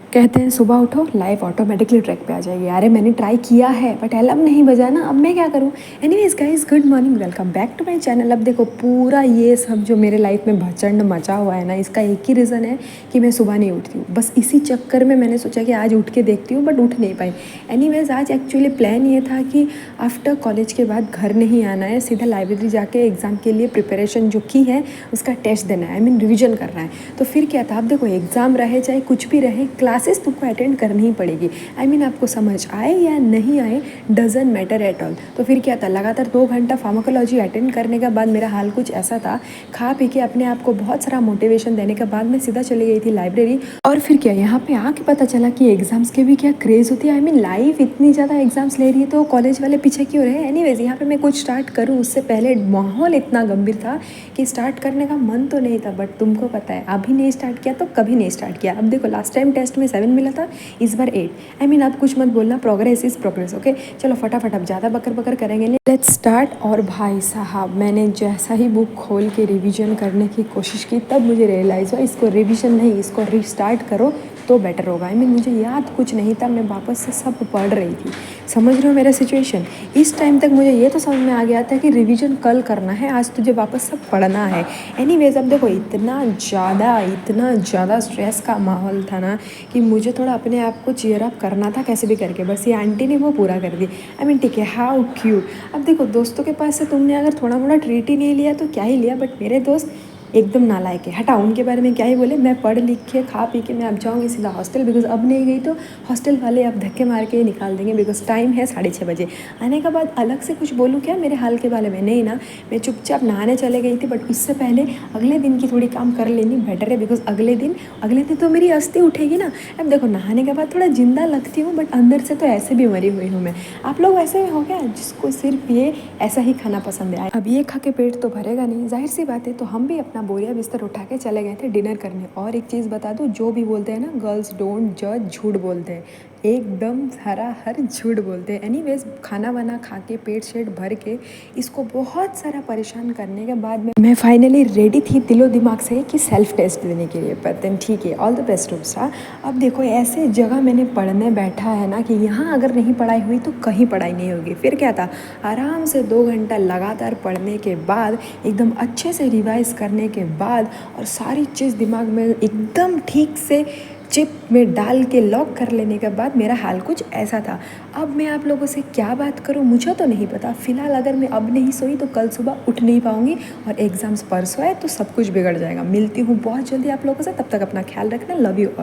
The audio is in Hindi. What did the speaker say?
कहते हैं सुबह उठो लाइफ ऑटोमेटिकली ट्रैक पे आ जाएगी। अरे मैंने ट्राई किया है बट अलार्म नहीं बजा ना, अब मैं क्या करूँ। Anyways guys, good morning, welcome back to my channel. अब देखो पूरा ये सब जो मेरे लाइफ में भचंड मचा हुआ है ना, इसका एक ही रीज़न है कि मैं सुबह नहीं उठती हूँ। बस इसी चक्कर में मैंने सोचा कि आज उठ के देखती हूँ, बट उठ नहीं पाई। एनीवेज आज एक्चुअली प्लान ये था कि आफ्टर कॉलेज के बाद घर नहीं आना है, सीधा लाइब्रेरी जाके एग्ज़ाम के लिए प्रिपरेशन जो की है उसका टेस्ट देना है, आई मीन रिविजन करना है। तो फिर क्या था, अब देखो एग्ज़ाम रहे चाहे कुछ भी रहे, क्लासेस तुमको अटेंड करनी ही पड़ेगी। आई मीन आपको समझ आए या नहीं आए, डजंट मैटर एट ऑल। तो फिर क्या था, लगातार 2 घंटा फार्माकोलॉजी अटेंड करने के बाद मेरा हाल कुछ ऐसा था। खा पी के अपने आप को बहुत सारा मोटिवेशन देने के बाद मैं सीधा चली गई थी लाइब्रेरी। और फिर क्या, यहाँ पे आके पता चला कि एग्ज़ाम्स के भी क्या क्रेज़ होती है। आई मीन लाइफ इतनी ज़्यादा एग्ज़ाम्स ले रही है तो कॉलेज वाले पीछे क्यों रहे। एनीवेज यहाँ पे मैं कुछ स्टार्ट करूँ उससे पहले माहौल इतना गंभीर था कि स्टार्ट करने का मन तो नहीं था, बट तुमको पता है अभी नहीं स्टार्ट किया तो कभी नहीं स्टार्ट किया। अब देखो लास्ट टाइम टेस्ट में 7 मिला था, इस बार 8। आई मीन आप कुछ मत बोलना, प्रोग्रेस इज़ प्रोग्रेस। ओके चलो फटाफट, अब ज़्यादा बकर बकर करेंगे नहीं, लेट्स स्टार्ट। और भाई साहब मैंने जैसा ही बुक खोल के रिवीजन करने की कोशिश की तब मुझे रियलाइज़ हुआ इसको रिवीजन नहीं, इसको रीस्टार्ट करो तो बेटर होगा। आई मीन मुझे याद कुछ नहीं था, मैं वापस से सब पढ़ रही थी। समझ रहे हो मेरा सिचुएशन। इस टाइम तक मुझे ये तो समझ में आ गया था कि रिवीजन कल करना है, आज तुझे वापस सब पढ़ना है। एनीवेज अब देखो इतना ज़्यादा स्ट्रेस का माहौल था ना कि मुझे थोड़ा अपने आप को चीयर अप करना था कैसे भी करके। बस ये आंटी ने वो पूरा कर दी। आई मीन ठीक है, हाउ क्यूट। अब देखो दोस्तों के पास से तुमने अगर थोड़ा मोड़ा ट्रीट ही नहीं लिया तो क्या ही लिया, बट मेरे दोस्त एकदम नालायक है। हटा, उनके बारे में क्या ही बोले। मैं पढ़ लिख के खा पी के मैं अब जाऊँगी सीधा हॉस्टल, बिकॉज अब नहीं गई तो हॉस्टल वाले अब धक्के मार के निकाल देंगे, बिकॉज टाइम है 6:30 बजे। आने के बाद अलग से कुछ बोलूँ क्या मेरे हाल के बारे में, नहीं ना। मैं चुपचाप नहाने चले गई थी, बट उससे पहले अगले दिन की थोड़ी काम कर लेनी बेटर है, बिकॉज अगले दिन तो मेरी अस्थि उठेगी ना। अब देखो नहाने के बाद थोड़ा जिंदा लगती हूँ, बट अंदर से तो ऐसे भी मरी हुई हूँ मैं। आप लोग ऐसे हो क्या जिसको सिर्फ ये ऐसा ही खाना पसंद है। अब ये खा के पेट तो भरेगा नहीं, जाहिर सी बात है। तो हम भी अपना बोरिया बिस्तर उठा के चले गए थे डिनर करने। और एक चीज़ बता दूँ, जो भी बोलते हैं ना गर्ल्स डोंट जज, झूठ बोलते हैं, एकदम हर झूठ बोलते हैं। एनीवेज खाना वाना खा के पेट शेट भर के इसको बहुत सारा परेशान करने के बाद मैं फाइनली रेडी थी दिलो दिमाग से कि सेल्फ टेस्ट देने के लिए। पर देन ठीक है, ऑल द बेस्ट सा। अब देखो ऐसे जगह मैंने पढ़ने बैठा है ना कि यहाँ अगर नहीं पढ़ाई हुई तो कहीं पढ़ाई नहीं होगी। फिर क्या था, आराम से 2 घंटा लगातार पढ़ने के बाद, एकदम अच्छे से रिवाइज करने के बाद और सारी चीज़ दिमाग में एकदम ठीक से चिप में डाल के लॉक कर लेने के बाद मेरा हाल कुछ ऐसा था। अब मैं आप लोगों से क्या बात करूं मुझे तो नहीं पता। फ़िलहाल अगर मैं अब नहीं सोई तो कल सुबह उठ नहीं पाऊंगी, और एग्ज़ाम्स परसों है तो सब कुछ बिगड़ जाएगा। मिलती हूँ बहुत जल्दी आप लोगों से, तब तक अपना ख्याल रखना। Love you all.